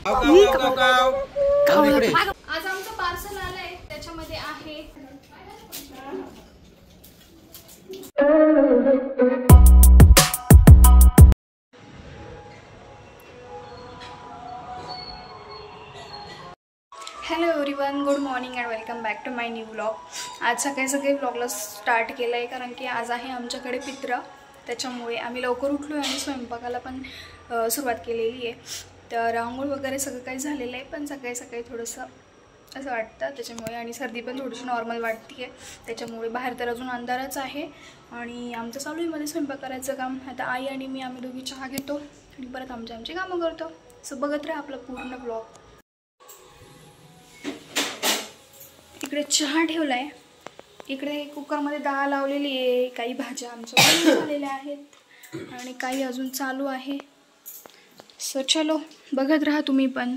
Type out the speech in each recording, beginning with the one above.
आज आमचं पार्सल आलंय, त्याच्यामध्ये आहे hello everyone, good morning and welcome back to my new vlog. आज सकाळी व्लॉगला स्टार्ट केलं आहे कारण की आज आहे आमच्याकडे पित्र. त्याच्यामुळे आम्ही लवकर उठलो आणि स्वयंपाकाला पण सुरुवात केलेली आहे. तर आंघोळ वगैरे सगळं काही झालेलं आहे, पण सकाळी थोडंसं असं वाटतं त्याच्यामुळे, आणि सर्दी पण थोडीशी नॉर्मल वाटते आहे त्याच्यामुळे. बाहेर तर अजून अंधारच आहे आणि आमचं चालू आहे मध्ये स्वयंपाक करायचं काम. आता आई आणि मी आम्ही दोघी चहा घेतो आणि परत आमची कामं करतो. सो बघत राहा आपला पूर्ण ब्लॉग. इकडे चहा ठेवला आहे, इकडे कुकरमध्ये डाळ लावलेली आहे, काही भाज्या आमच्या झालेल्या आहेत आणि काही अजून चालू आहे. सो चलो बघत राहा तुम्ही पण.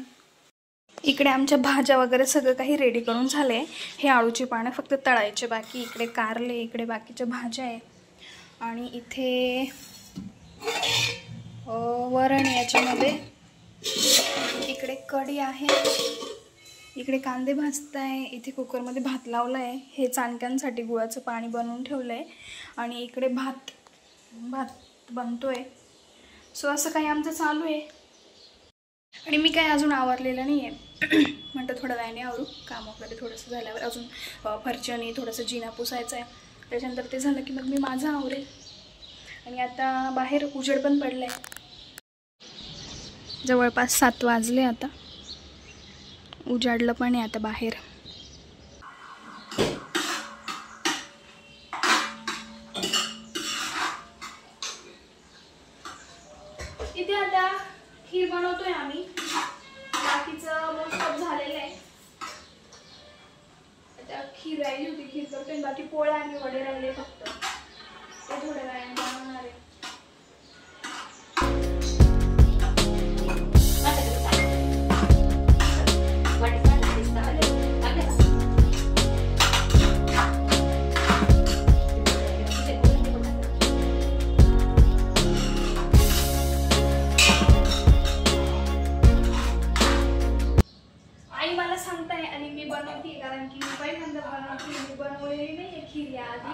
इकडे आमच्या भाज्या वगैरे सगळं काही रेडी करून झाले. हे आळूची पानं फक्त तळायचे बाकी. इकडे कारले, इकडे बाकीच्या भाज्या आहे आणि इथे वरण याच्यामध्ये. इकडे कढी आहे, इकडे कांदे भाजत आहे, इथे कुकरमध्ये भात लावला आहे. हे चाणक्यांसाठी गुळाचं पाणी बनवून ठेवलं आहे आणि इकडे भात बनतो आहे. सो असं काही आमचं चालू आहे आणि मी काय अजून आवरलेलं नाही आहे. म्हणतं थोडं वेळाने आवरू, काम वगैरे थोडंसं झाल्यावर. अजून फरच्याने थोडंसं जिना पुसायचं आहे, त्याच्यानंतर ते झालं की मग मी माझं आवरेल. आणि आता बाहेर उजेड पण पडलं आहे, जवळपास 7 वाजले. आता उजाडलं पण आहे आता बाहेर. इथे आता खीर बनवतोय आम्ही. बाकीचं मोस्ट ऑफ झालेलं आहे. आता खीर राहिली होती, खीर करतोय. बाकी पोळ्या आणि वडे राहिले फक्त, ते थोड्या वेळाने बनवणार आहे. बनवलेली नाही खीर याआधी,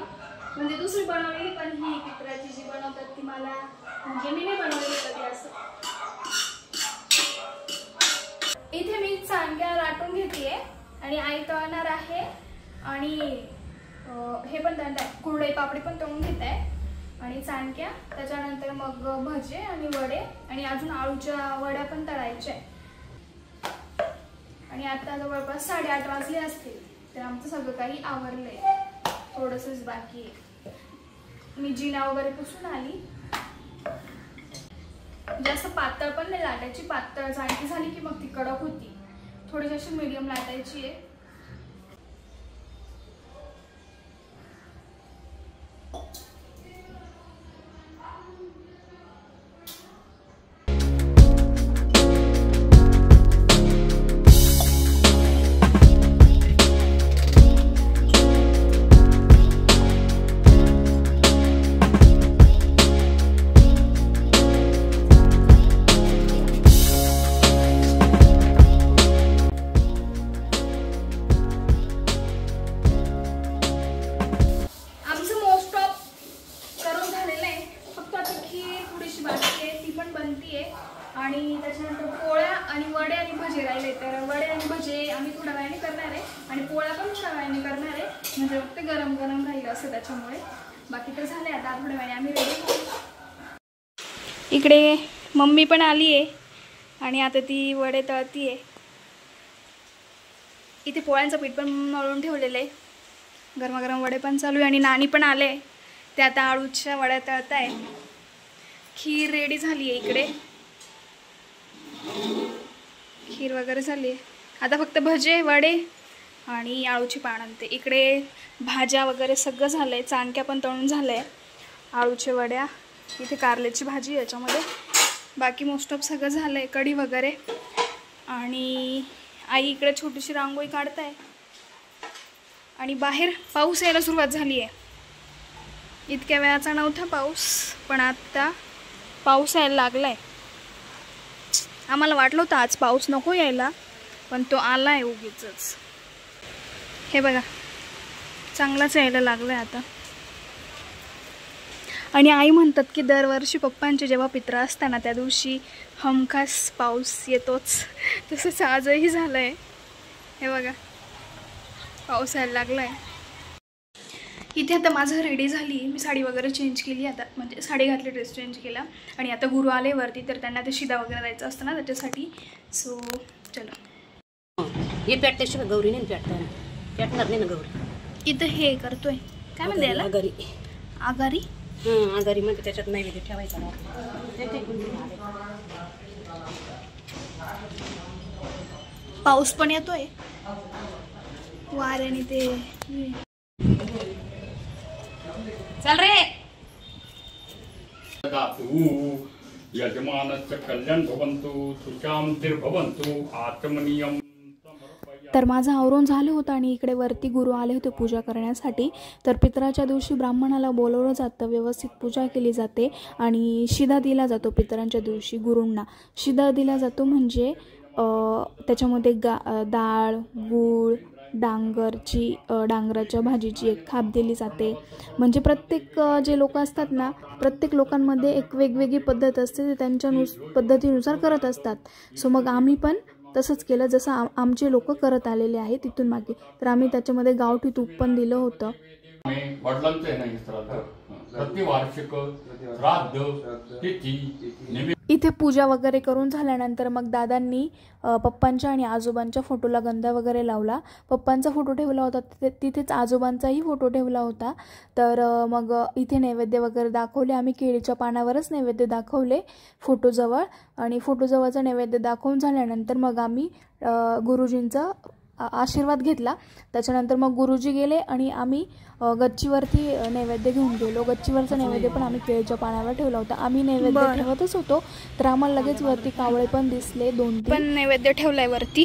म्हणजे दुसरी बनवलेली, पण ही पित्राची जी बनवतात ती मला, म्हणजे मी नाही बनवलेली कधी असं. इथे मी चांगल्या लाटून घेतेय आणि आई तळणार आहे आणि हे पण तळणार आहे. कुरडई पापडी पण तळून घेत आहे आणि चाणक्या, त्याच्यानंतर मग भजे आणि वडे आणि अजून आळूच्या वड्या पण तळायच्या. आणि आता जवळपास 8:30 वाजले असतील. तर आमचं सगळं काही आवरलंय, थोडंसंच बाकी आहे. मी जिना वगैरे पुसून आली. जास्त पातळ पण नाही लाटायची, पातळ चाणकी झाली की मग ती कडक होती. थोडीशी अशी मीडियम लाटायची आहे. आणि त्याच्यानंतर पोळ्या आणि वडे आणि भजे राहिले. तर वडे आणि भजे आम्ही थोड्या वेळाने करणार आहे आणि पोळ्या पण थोड्या वेळाने करणार आहे, म्हणजे ते गरम गरम राहील असं त्याच्यामुळे. बाकी तर झाले, आता थोड्या वेळाने आम्ही रेडी होऊ. इकडे मम्मी पण आली आहे आणि आता ती वडे तळती आहे. इथे पोळ्यांचं पीठ पण मळून ठेवलेलं आहे, गरमागरम वडे पण चालू आहे आणि नानी पण आले, ते आता आळूच्या वड्या तळत आहे. खीर रेडी झाली आहे, इकडे खीर वगैरे झाली आहे. आता फक्त भजे वडे आणि आळूची पानं. ते इकडे भाज्या वगैरे सगळं झालं आहे, चाणक्या पण तळून झालं आहे, आळूच्या वड्या, इथे कारल्याची भाजी याच्यामध्ये. बाकी मोस्ट ऑफ सगळं झालं आहे, कढी वगैरे. आणि आई इकडे छोटीशी रांगोळी काढत आहे आणि बाहेर पाऊस यायला सुरुवात झाली आहे. इतक्या वेळाचा नव्हता पाऊस, पण आता पाऊस यायला लागलाय. आम्हाला वाटलं होतं आज पाऊस नको यायला, पण तो आला आहे उगीचच. हे बघा चांगलाच यायला लागलाय आता. आणि आई म्हणतात की दरवर्षी पप्पांचे जेव्हा पित्र असताना त्या दिवशी हमखास पाऊस येतोच. तसंच आजही झालंय. हे बघा पाऊस यायला लागलाय. इथे आता माझं रेडी झाली, मी साडी वगैरे चेंज केली आता, म्हणजे साडी घातली, ड्रेस चेंज केला. आणि आता गुरु आले वरती, तर त्यांना ते शिदा वगैरे द्यायचं असतं ना त्याच्यासाठी. सो चलो. हे पेटल्याशिवाय गौरी नाही पेटणार, पेटणार नाही ना गौरी. इथं हे करतोय काय म्हणते याला, आगारी. आगारी. आगारी म्हणजे त्याच्यात नैवेद्य ठेवायचा. पाऊस पण येतोय वाऱ्याने ते. चल रे. यजमानस्य कल्याण भवन्तु सुशांतिर्भवन्तु आत्मनियम. तर माझं आवरून झालं होतं आणि इकडे वरती गुरु आले होते पूजा करण्यासाठी. तर पितराच्या दिवशी ब्राह्मणाला बोलवलं जातं, व्यवस्थित पूजा केली जाते आणि शिदा दिला जातो. पितरांच्या दिवशी गुरूंना शिदा दिला जातो, म्हणजे त्याच्यामध्ये डाळ, गूळ, डांगराच्या भाजीची एक खाप दिली जाते. म्हणजे प्रत्येक जे लोक असतात ना, प्रत्येक लोकांमध्ये एक वेगवेगळी पद्धत असते, ते त्यांच्या पद्धतीनुसार करत असतात. सो मग आम्ही पण तसंच केलं जसं आमचे लोक करत आलेले आहेत तिथून मागे. तर आम्ही त्याच्यामध्ये गावठी तूप पण दिलं होतं. इथे पूजा वगैरे करून झाल्यानंतर मग दादांनी पप्पांच्या आणि आजोबांच्या फोटोला गंधा वगैरे लावला. पप्पांचा फोटो ठेवला होता तिथेच आजोबांचाही फोटो ठेवला होता. तर मग इथे नैवेद्य वगैरे दाखवले आम्ही. केळीच्या पानावरच नैवेद्य दाखवले फोटोजवळ. आणि फोटोजवळचा नैवेद्य दाखवून झाल्यानंतर मग आम्ही गुरुजींचा आशीर्वाद घेतला. त्याच्यानंतर मग गुरुजी गेले आणि आम्ही गच्चीवरती नैवेद्य घेऊन गेलो. गच्चीवरचा नैवेद्य पण आम्ही केळीच्या पानावर ठेवला होता. आम्ही नैवेद्य ठेवतच होतो, तर आम्हाला लगेच वरती कावळे पण दिसले. 2-3 पण नैवेद्य ठेवलाय वरती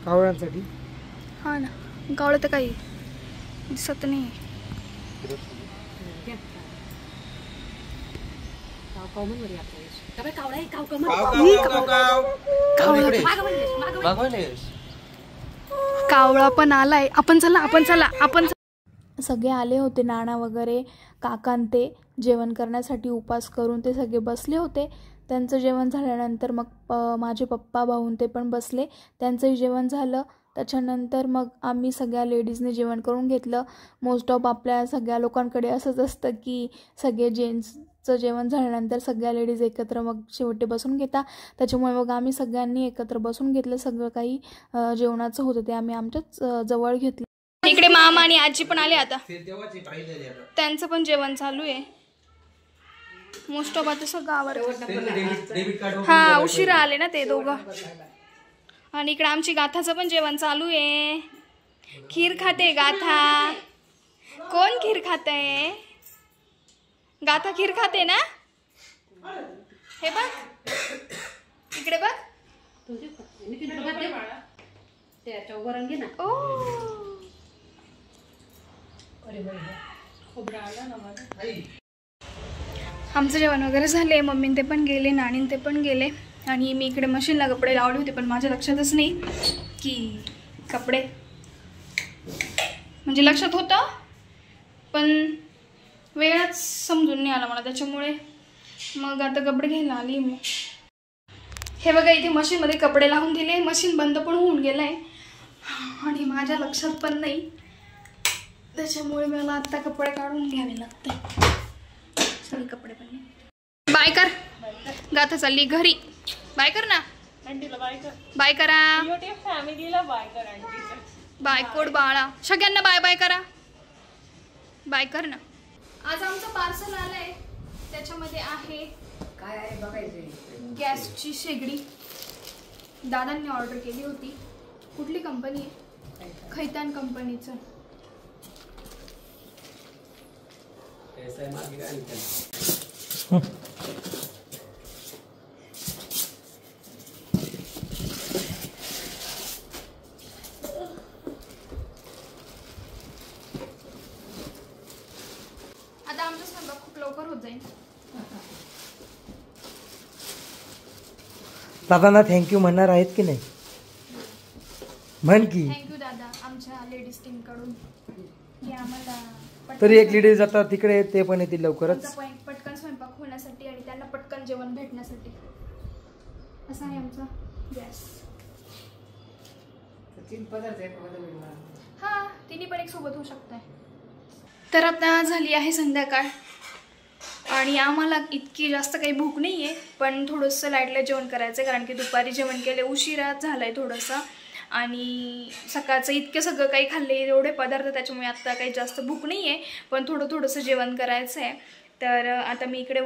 कावळ्यांसाठी. हा ना, कावळे तर काही दिसत नाही. कावळा पण आलाय. आपण सगळे आले होते, नाना वगैरे, काकां ते जेवण करण्यासाठी उपास करून ते सगळे बसले होते. त्यांचं जेवण झाल्यानंतर मग माझे पप्पा भाऊन ते पण बसले, त्यांचंही जेवण झालं. त्याच्यानंतर मग आम्ही सगळ्या लेडीजने जेवण करून घेतलं. मोस्ट ऑफ आपल्या सगळ्या लोकांकडे असंच असतं की सगळे जेंट्सचं जेवण झाल्यानंतर सगळ्या लेडीज एकत्र मग शेवटी बसून घेतात. त्याच्यामुळे मग आम्ही सगळ्यांनी एकत्र बसून घेतलं. सगळं काही जेवणाचं होतं ते आम्ही आमच्याच जवळ घेतलं. इकडे मामा आणि आजी पण आले आता, त्यांचं पण जेवण चालू आहे. मोस्ट ऑफ आता सगळं आवडतं. हा, उशिरा आले ना ते दोघं. आणि इकडे आमची गाथाचं पण जेवण चालू आहे. खीर खाते गाथा. कोण खीर खाते? गाथा खीर खाते ना. हे बघ इकडे बघ. ओ, आमचं जेवण वगैरे झाले. मम्मीन ते पण गेले, नानीन ते पण गेले. आणि मी इकडे मशीनला कपडे लावले होते, पण माझ्या लक्षातच नाही की कपडे, म्हणजे लक्षात होतं पण वेळच समजून नाही आला मला. त्याच्यामुळे मग आता कपडे घ्यायला आली मी. हे बघा इथे मशीनमध्ये कपडे लावून दिले. मशीन बंद पण होऊन गेलंय आणि माझ्या लक्षात पण नाही. त्याच्यामुळे मला आता कपडे काढून घ्यावे लागते. सगळे कपडे पण. बाय कर. गाथा चालली घरी. बाय कर ना. बाय करा. फॅमिलीला बाय करा. बाय कोड बाळा. सगळ्यांना बाय बाय करा. बाय कर ना. आज आमचं पार्सल आलंय. त्याच्यामध्ये आहे काय आहे बघायचं. गॅसची शेगडी दादांनी ऑर्डर केली होती. कुठली कंपनी आहे? खैतान कंपनीचं. आता आमचा स्वयंपाक खूप लवकर होत जाईल. दादांना थँक्यू म्हणणार आहेत की नाही? म्हण की. थँक्यू दादा आमच्या लेडीज टीम कडून की आम्हाला तरी एक लेडीज आता तिकडे ते पण येतील लवकरच. पटकन स्वयंपाक होण्यासाठी आणि त्यांना पटकन जेवण भेटण्यासाठी. असं आहे आमचा गॅस. हा तिन्ही पण एक सोबत होऊ शकत आहे. तर आता झाली आहे संध्याकाळ आणि आम्हाला इतकी जास्त काही भूक नाही आहे, पण थोडंसं लाईटला जेवण करायचं आहे कारण की दुपारी जेवण केले उशिरा झालं आहे थोडंसं आणि सकाळचं इतकं सगळं काही खाल्ले एवढे पदार्थ त्याच्यामुळे आत्ता काही जास्त भूक नाही आहे, पण थोडंसं जेवण करायचं आहे. तर आता मी इकडे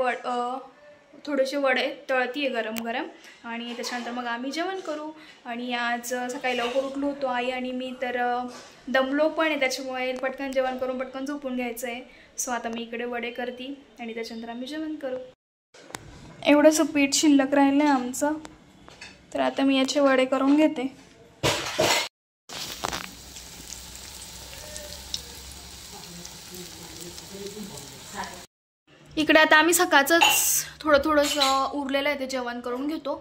थोडेसे वडे तळती आहे गरम गरम आणि त्याच्यानंतर मग आम्ही जेवण करू. आणि आज सकाळी लवकर उठलो होतो आई आणि मी, तर दमलो पण आहे त्याच्यामुळे पटकन जेवण करून पटकन झोपून घ्यायचं आहे. सो आता मी इकडे वडे करते आणि त्याच्यानंतर आम्ही जेवण करू. एवढंसं पीठ शिल्लक राहिलं आहे आमचं, तर आता मी याचे वडे करून घेते. इकडे आता आम्ही सकाळचंच थोडंसं उरलेलं आहे ते जेवण करून घेतो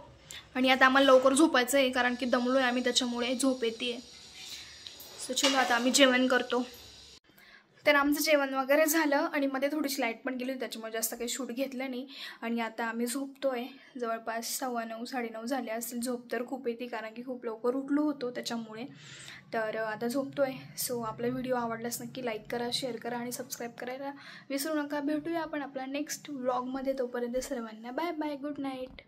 आणि आता आम्हाला लवकर झोपायचं आहे कारण की दमलो आहे आम्ही त्याच्यामुळे झोप येते आहे. सो चलो आता आम्ही जेवण करतो. तर आमचं जेवण वगैरे झालं आणि मध्ये थोडीशी लाईट पण गेली त्याच्यामुळे जास्त काही शूट घेतलं नाही आणि आता आम्ही झोपतो आहे. जवळपास 9:15 9:30 झाले असतील. झोप तर खूप येते कारण की खूप लवकर उठलो होतो त्याच्यामुळे. तर आता झोपतो आहे. सो आपला व्हिडिओ आवडलाच नक्की लाईक करा, शेअर करा आणि सबस्क्राईब करायला विसरू नका. भेटूया आपण आपला नेक्स्ट व्लॉगमध्ये. तोपर्यंत सर्वांना बाय बाय, गुड नाईट.